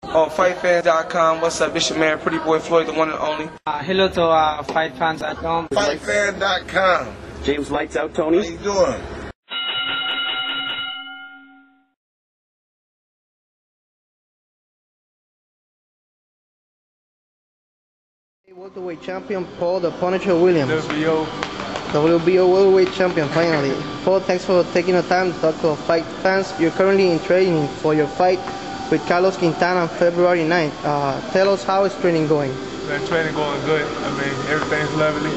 Fightfans.com. What's up? It's your man, Pretty Boy Floyd, the one and only. Hello to fightfans.com. Fightfan.com. James Lights Out, Tony. How you doing? Welterweight Champion Paul the Punisher Williams. WBO Welterweight Champion, finally. Paul, thanks for taking the time to talk to fight fans. You're currently in training for your fight with Carlos Quintana on February 9th. Tell us how is training going? The training going good. I mean, everything's lovely.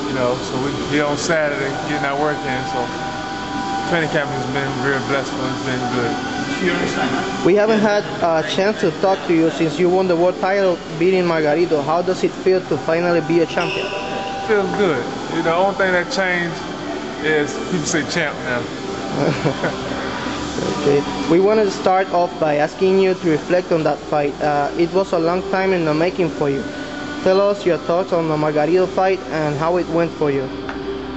You know, so we're here on Saturday getting our work in. So training camp has been very blessed. It's been good. We haven't had a chance to talk to you since you won the world title beating Margarito. How does it feel to finally be a champion? It feels good. You know, the only thing that changed is people say champ now. Okay. We wanted to start off by asking you to reflect on that fight. It was a long time in the making for you. Tell us your thoughts on the Margarito fight and how it went for you.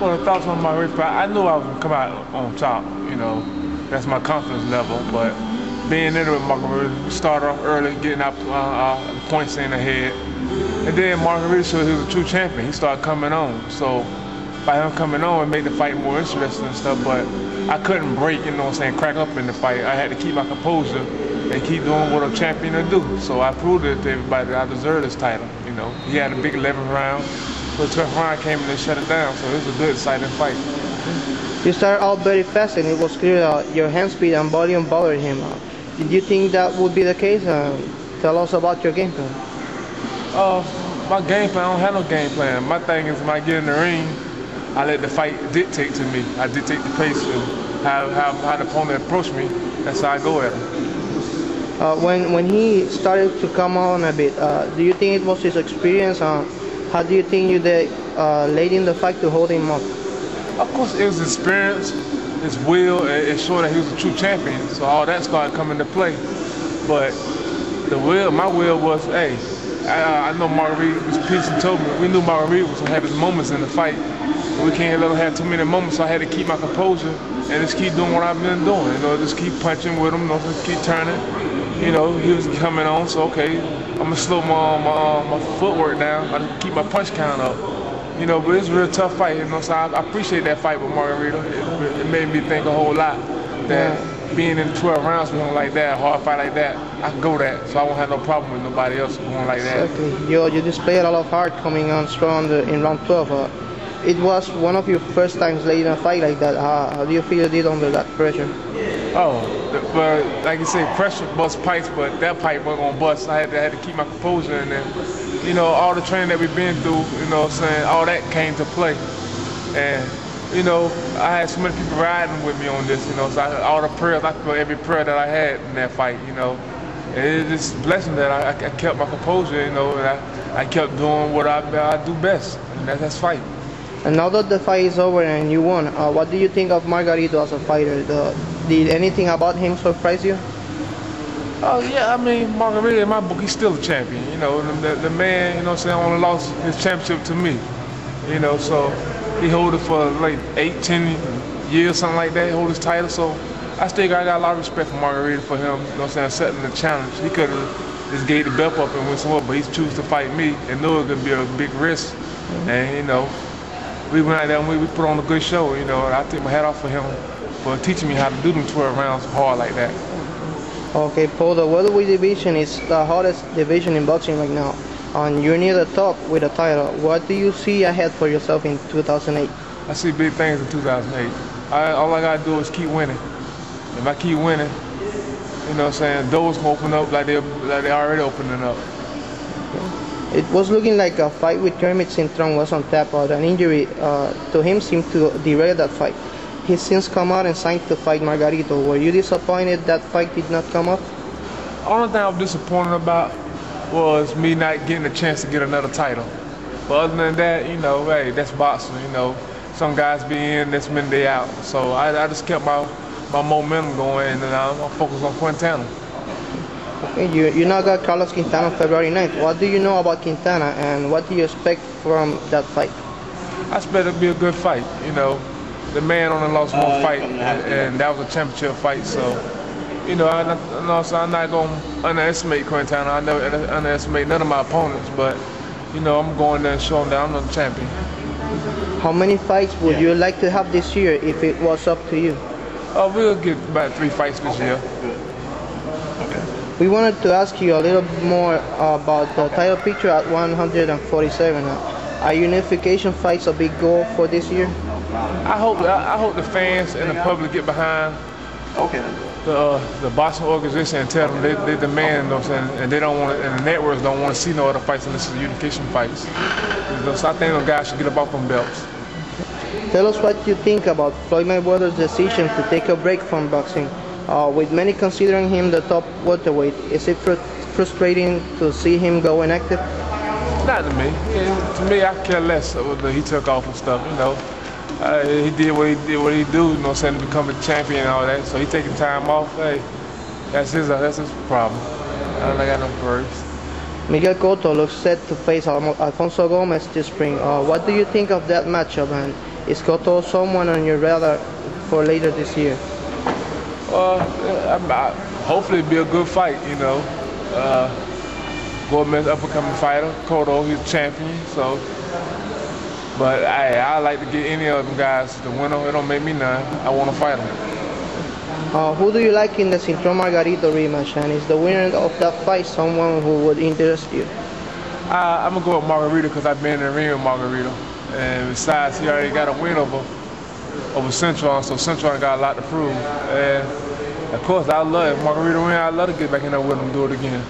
Well, the thoughts on my Margarito fight, I knew I was going to come out on top, you know. That's my confidence level, but being into it, Margarito, started off early, getting out points in the head. And then Margarito showed he was a true champion. He started coming on. So by him coming on, it made the fight more interesting and stuff, but I couldn't break, you know what I'm saying, crack up in the fight. I had to keep my composure and keep doing what a champion to do. So I proved it to everybody that I deserved this title, you know. He had a big 11th round, but the 12th round came in and shut it down, so it was a good, exciting fight. You started out very fast and it was clear that your hand speed and volume bothered him. Did you think that would be the case? Tell us about your game plan. My game plan, I don't have no game plan. My thing is when I get in the ring, I let the fight dictate to me. I dictate the pace and how the opponent approach me. That's how I go at him. When he started to come on a bit, do you think it was his experience? How do you think you did late in the fight to hold him up? Of course, it was experience, his will. It showed that he was a true champion. So all that started coming into play. But the will, my will was, hey, I know Margarito was peace and told me. We knew Margarito was gonna have his moments in the fight. We can't let him have too many moments, so I had to keep my composure and just keep doing what I've been doing. You know, just keep punching with him, you know, just keep turning. You know, he was coming on, so okay, I'm gonna slow my footwork down. I keep my punch count up. You know, but it's a real tough fight, you know, so I appreciate that fight with Margarito. It made me think a whole lot that being in 12 rounds with him like that, a hard fight like that, I can go that, so I won't have no problem with nobody else going like that. Exactly. You displayed a lot of heart coming on strong in round 12. It was one of your first times late in a fight like that. How do you feel you did under that pressure? But like you say, pressure busts pipes, but that pipe wasn't gonna bust. I had to keep my composure, and then, you know, all the training that we've been through, you know what I'm saying, all that came to play. And, you know, I had so many people riding with me on this, you know, so all the prayers, I feel every prayer that I had in that fight, you know. And it's just a blessing that I kept my composure, you know, and I kept doing what I do best, and that's fight. And now that the fight is over and you won, what do you think of Margarito as a fighter? Did anything about him surprise you? Oh yeah, I mean, Margarito, in my book, he's still a champion. You know, the man, you know what I'm saying, only lost his championship to me. You know, so he hold it for like 8, 10 years, something like that, he hold his title. So I got a lot of respect for Margarito, for him, you know what I'm saying, accepting the challenge. He could have just gave the belt up and went somewhere, but he chose to fight me and knew it could be a big risk. And, you know, we went out there and we put on a good show, you know, and I take my hat off for him for teaching me how to do them 12 rounds hard like that. Okay, Paul, the welterweight division is the hottest division in boxing right now. And you're near the top with a title. What do you see ahead for yourself in 2008? I see big things in 2008. All I got to do is keep winning. If I keep winning, you know what I'm saying, doors can open up like they're already opening up. It was looking like a fight with Kermit Cintron was on tap, but an injury to him seemed to derail that fight. He's since come out and signed to fight Margarito. Were you disappointed that fight did not come up? The only thing I was disappointed about was me not getting a chance to get another title. But other than that, you know, hey, that's boxing, you know. Some guys be in, next minute they out. So I just kept my momentum going, and I'm focused on Quintana. Okay, you now got Carlos Quintana on February 9th. What do you know about Quintana, and what do you expect from that fight? I expect it to be a good fight, you know. The man only lost one fight, and that was a championship fight, so you know, so I'm not going to underestimate Quintana. I never underestimate none of my opponents, but, you know, I'm going there and showing that I'm the champion. How many fights would you like to have this year if it was up to you? We'll get about 3 fights this year. We wanted to ask you a little more about the title picture at 147. Are unification fights a big goal for this year? I hope the fans and the public get behind the boxing organization and tell them they demand, you know what I'm saying, and they don't want, and the networks don't want to see no other fights unless it's unification fights. You know, so I think those guys should get up off them belts. Tell us what you think about Floyd Mayweather's decision to take a break from boxing. With many considering him the top welterweight, is it frustrating to see him go inactive? Not to me. To me, I care less whether he took off and stuff, you know. He did what he do, you know what I'm saying, to become a champion and all that. So he taking time off, hey, that's his problem. I don't got no worries. Miguel Cotto looks set to face Alfonso Gomez this spring. What do you think of that matchup, and is Cotto someone on your radar for later this year? Hopefully it'll be a good fight, you know. Gomez, up-and-coming fighter. Cotto, he's champion, so. But I like to get any of them guys the winner. It don't make me none. I want to fight them. Who do you like in the Cintron Margarito rematch, and is the winner of that fight someone who would interest you? I'm going to go with Margarito because I've been in the ring with Margarito. And besides, he already got a win over Cintron, so Cintron got a lot to prove. And of course, I love, if Margarito win, I'd love to get back in there with him and do it again.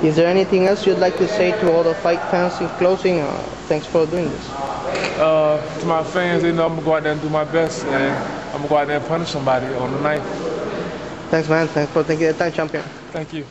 Is there anything else you'd like to say to all the fight fans in closing? Thanks for doing this. To my fans, they know I'm going to go out there and do my best, and I'm going to go out there and punish somebody on the night. Thanks, man. Thanks for taking the time, champion. Thank you.